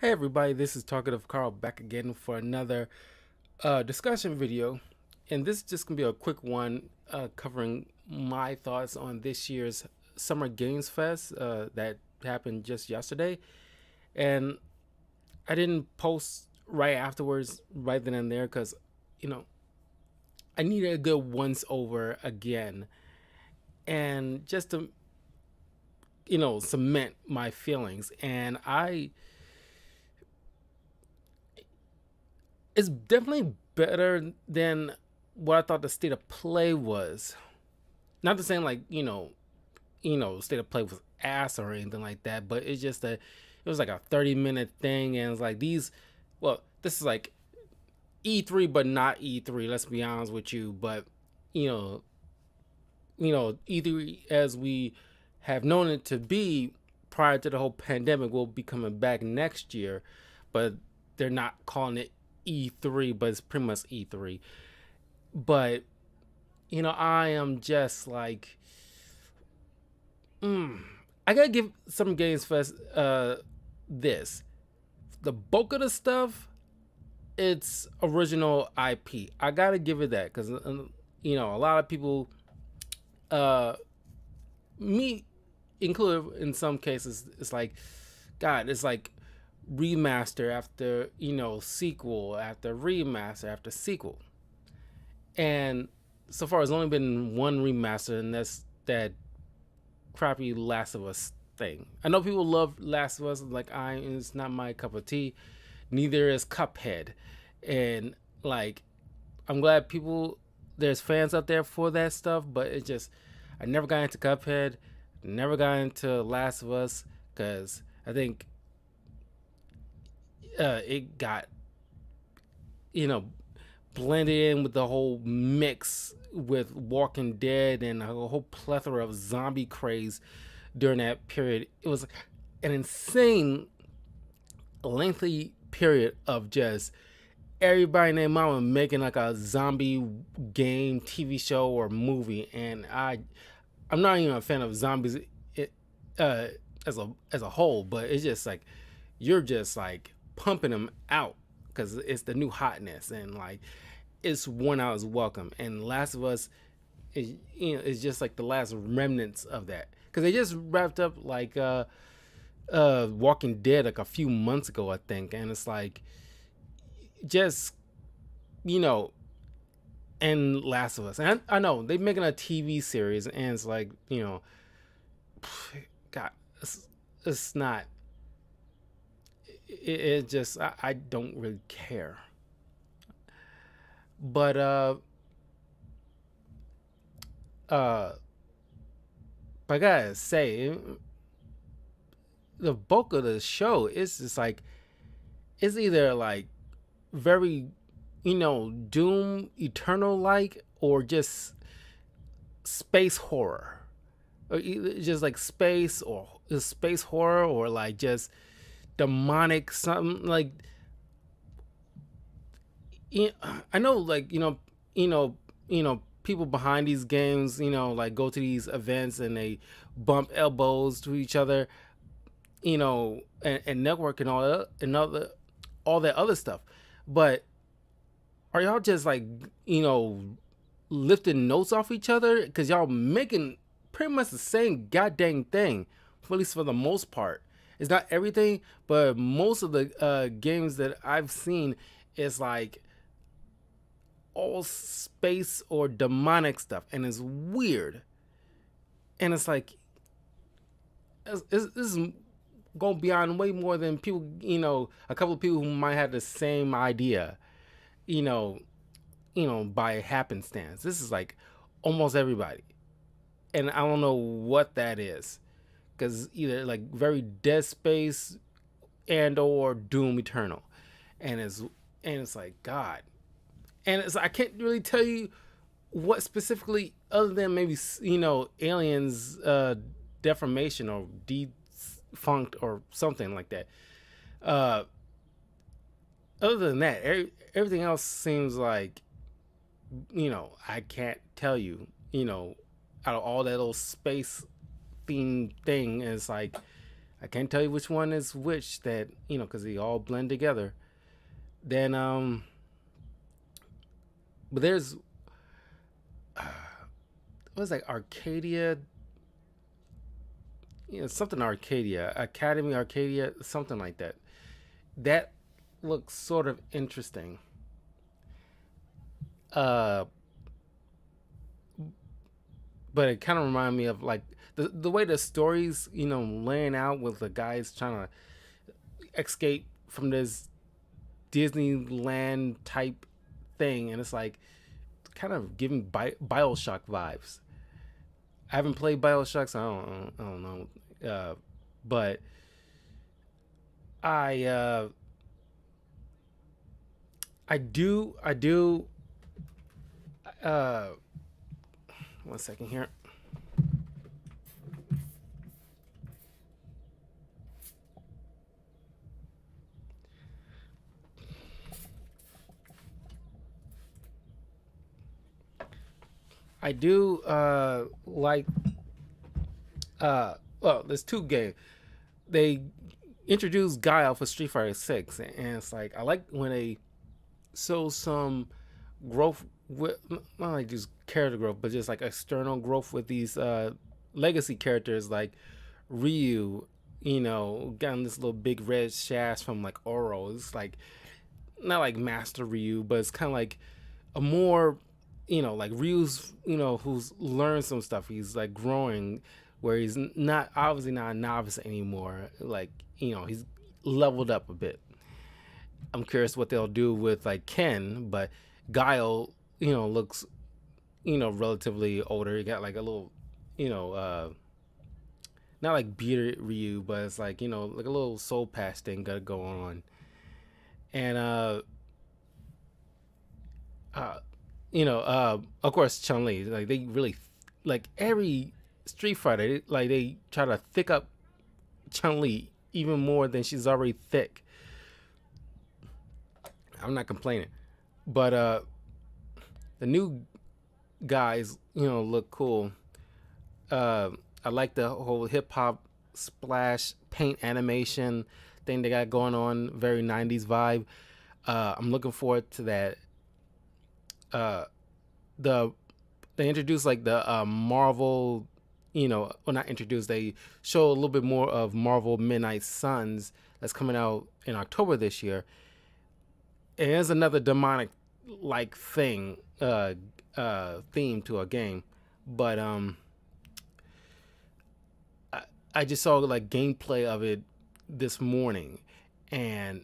Hey everybody, this is Talkative Carl back again for another discussion video. And this is just gonna be a quick one covering my thoughts on this year's Summer Games Fest that happened just yesterday. And I didn't post right afterwards, right then and there, because, you know, I needed a good once over again. And just to, cement my feelings. And it's definitely better than what I thought the state of play was. Not to saying like state of play was ass or anything like that, but it's just that it was like a 30-minute thing, and it's like these. Well, this is like E3, but not E3. Let's be honest with you, but you know, E3 as we have known it to be prior to the whole pandemic will be coming back next year, but they're not calling it E3, but it's pretty much E3. But I am just like, I gotta give some Games Fest this. The bulk of the stuff, it's original IP. I gotta give it that because a lot of people, uh, me included in some cases, it's like, God, it's like remaster after sequel after remaster after sequel, and so far it's only been one remaster, and that's that crappy Last of Us thing. I know people love Last of Us, like it's not my cup of tea. Neither is Cuphead, and like I'm glad people there's fans out there for that stuff, but it just I never got into Cuphead, never got into Last of Us because I think it got you know blended in with the whole mix with Walking Dead and a whole plethora of zombie craze during that period. It was an insane, lengthy period of just everybody and their mama making like a zombie game, TV show, or movie. And I'm not even a fan of zombies it, uh, as a whole, but it's just like you're just like pumping them out because it's the new hotness, and like it's worn out as welcome. And Last of Us is just like the last remnants of that because they just wrapped up like Walking Dead like a few months ago, I think, and it's like just you know and Last of Us. And I know they're making a TV series, and it's like God, it's not. It just I don't really care, but uh, but I gotta say, the bulk of the show is just like it's either like very Doom Eternal like, or just space horror, or just like space horror, or like just demonic something like I know like people behind these games like go to these events and they bump elbows to each other, and network and all that other stuff. But are y'all just like lifting notes off each other because y'all making pretty much the same goddamn thing, at least for the most part? It's not everything, but most of the games that I've seen is like all space or demonic stuff, and it's weird. And it's like this is going beyond way more than people. A couple of people who might have the same idea. You know, by happenstance. This is like almost everybody, and I don't know what that is, because either like very Dead Space and or Doom Eternal, and it's like God, and it's I can't really tell you what specifically other than maybe aliens deformation or defunct or something like that. Uh, Other than that, everything else seems like I can't tell you. Out of all that little space theme thing, it's like I can't tell you which one is which. That because they all blend together. Then but there's what was like Arcadia, something Arcadia, Academy Arcadia, something like that. That looks sort of interesting. Uh, but it kind of reminded me of like the way the stories, laying out with the guys trying to escape from this Disneyland type thing, and it's like kind of giving Bioshock vibes. I haven't played Bioshock, so I don't know, but I I do. Uh, One second here. I do like well, there's two games. They introduced Guile for Street Fighter 6, and it's like I like when they show some growth with not like just character growth, but just like external growth with these legacy characters like Ryu, getting this little big red shaft from like Oro. It's like not like Master Ryu, but it's kind of like a more, like Ryu's, who's learned some stuff. He's like growing, where he's not obviously not a novice anymore. Like he's leveled up a bit. I'm curious what they'll do with like Ken, but Guile, looks, relatively older. He got like a little, you know, not like bearded Ryu, but it's like like a little soul patch thing got to go on, and uh, of course Chun Li. Like they really, like every Street Fighter, like they try to thick up Chun Li even more than she's already thick. I'm not complaining, but the new guys, look cool. Uh, I like the whole hip hop splash paint animation thing they got going on, very 90s vibe. I'm looking forward to that. Uh, the They introduced like the Marvel, well not introduced, they show a little bit more of Marvel Midnight Suns that's coming out in October this year. And there's another demonic like theme to a game, but I just saw like gameplay of it this morning, and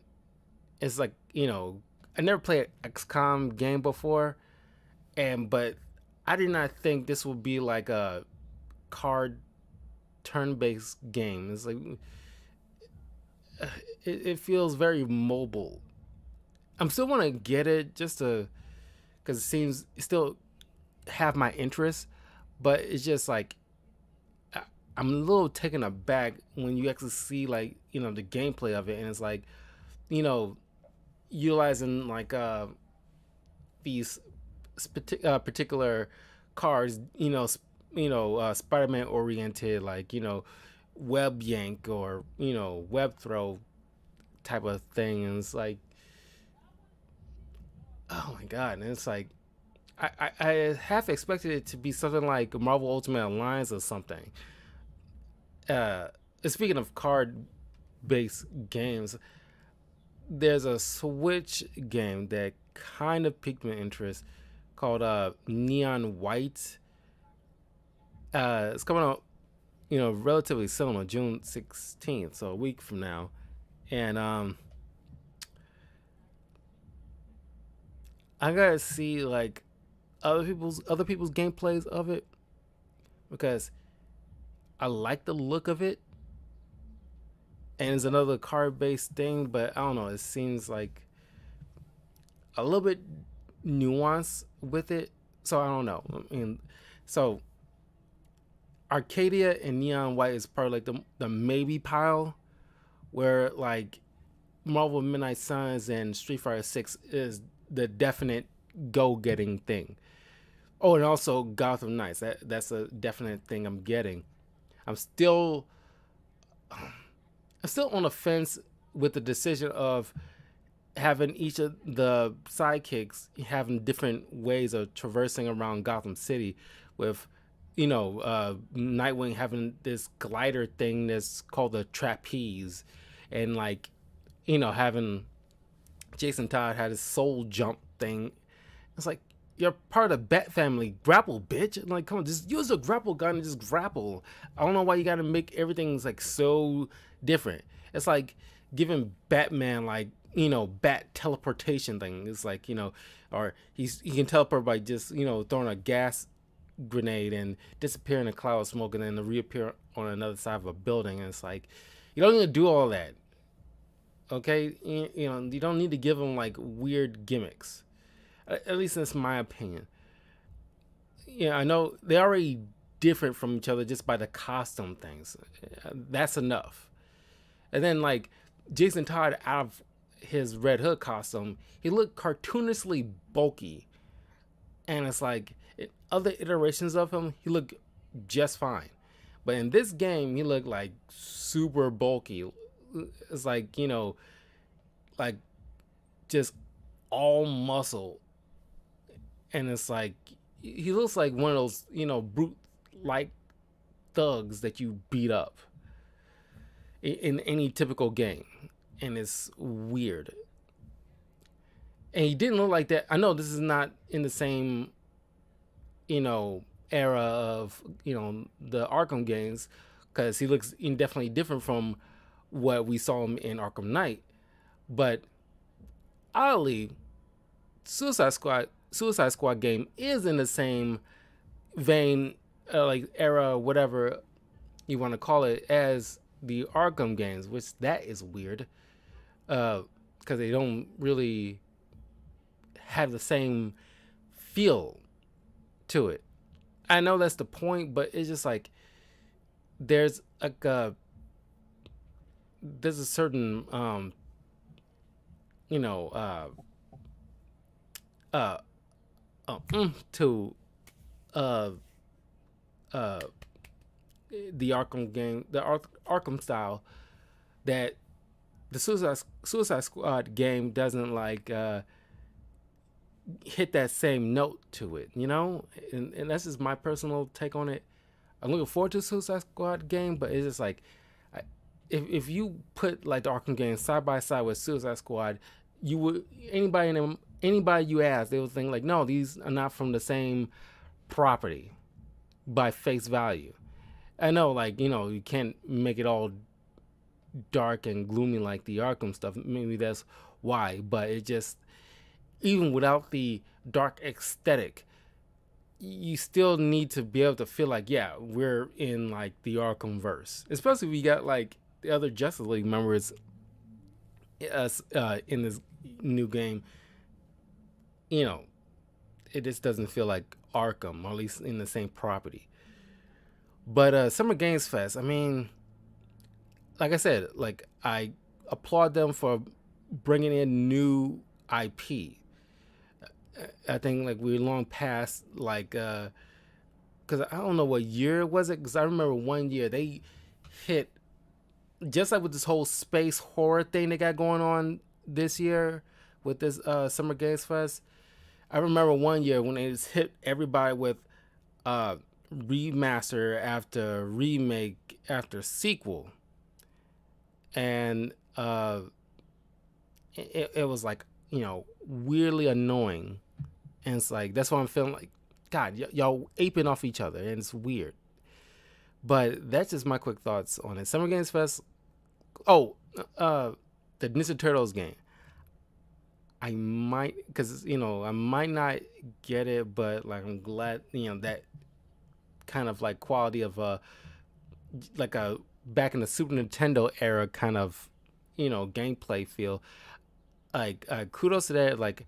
it's like I never played an XCOM game before, and but I did not think this would be like a card turn-based game. It's like it feels very mobile. I'm still want to get it just to because it seems it still have my interest, but it's just like I'm a little taken aback when you actually see like the gameplay of it, and it's like you know utilizing like these particular cars, Spider-Man oriented, like web yank or web throw type of thing, and it's like oh my god, and it's like I half expected it to be something like Marvel Ultimate Alliance or something. Uh, Speaking of card based games, there's a Switch game that kind of piqued my interest called Neon White. It's coming out, relatively soon on June 16th, so a week from now. And I gotta see like other people's gameplays of it because I like the look of it, and it's another card based thing, but I don't know. It seems like a little bit nuance with it, so I don't know. I mean, so Arcadia and Neon White is part of like the maybe pile, where like Marvel Midnight Suns and Street Fighter 6 is the definite go getting thing. Oh, and also Gotham Knights. That's a definite thing I'm getting. I'm still I'm still on the fence with the decision of having each of the sidekicks having different ways of traversing around Gotham City, with Nightwing having this glider thing that's called the trapeze, and like having Jason Todd had his soul jump thing. It's like, you're part of the Bat family. Grapple, bitch. Like, come on, just use a grapple gun and just grapple. I don't know why you gotta make everything like so different. It's like giving Batman like bat teleportation thing. It's like or he can teleport by just throwing a gas grenade and disappear in a cloud of smoke and then reappear on another side of a building. And it's like, you don't need to do all that. Okay, you don't need to give them like weird gimmicks. At least that's my opinion. I know they're already different from each other just by the costume things. That's enough. And then like Jason Todd out of his Red Hood costume, he looked cartoonishly bulky, and it's like in other iterations of him, he looked just fine. But in this game, he looked like super bulky. It's like like just all muscle, and it's like he looks like one of those brute like thugs that you beat up in any typical game, and it's weird. And he didn't look like that. I know this is not in the same era of the Arkham games, because he looks definitely different from what we saw him in Arkham Knight. But oddly, Suicide Squad game is in the same vein, like era, whatever you want to call it, as the Arkham games, which that is weird, because they don't really have the same feel to it. I know that's the point, but it's just like there's there's a certain you know uh to uh uh the Arkham game, the Arkham style, that the Suicide Squad game doesn't like hit that same note to it, and that's just my personal take on it. I'm looking forward to the Suicide Squad game, but it's just like, if you put like the Arkham game side by side with Suicide Squad, you would anybody you ask, they would think like, no, these are not from the same property by face value. I know, like you can't make it all dark and gloomy like the Arkham stuff. Maybe that's why, but it just, even without the dark aesthetic, you still need to be able to feel like, yeah, we're in like the Arkham verse. Especially if we got like the other Justice League members in this new game. It just doesn't feel like Arkham, or at least in the same property. But Summer Games Fest, I mean, like I said, like I applaud them for bringing in new IP. I think like we're long past like because I don't know what year was it, because I remember one year they hit, just like with this whole space horror thing they got going on this year with this Summer Games Fest. I remember one year when they just hit everybody with remaster after remake after sequel, and it was like weirdly annoying, and it's like that's why I'm feeling like, God, y'all aping off each other, and it's weird. But that's just my quick thoughts on it. Summer Games Fest. Oh, the Ninja Turtles game. I might, because I might not get it, but like I'm glad that kind of like quality of like a back in the Super Nintendo era kind of gameplay feel. Like kudos to that. Like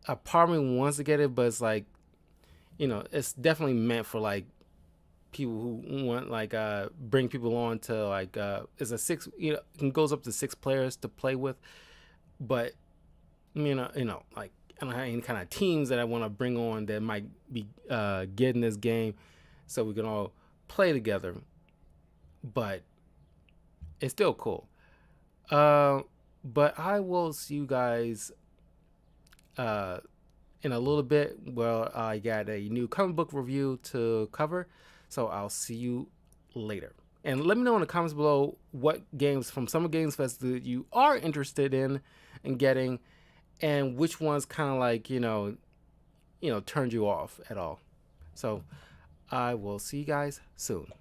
a part of me wants to get it, but it's like it's definitely meant for like people who want like bring people on to like it's a six, it goes up to 6 players to play with. But like I don't have any kind of teams that I want to bring on that might be getting this game, so we can all play together. But It's still cool. Uh, but I will see you guys uh, in a little bit. Well, I got a new comic book review to cover, so I'll see you later. And let me know in the comments below what games from Summer Games Fest that you are interested in getting, and which ones kind of like turned you off at all. So I will see you guys soon.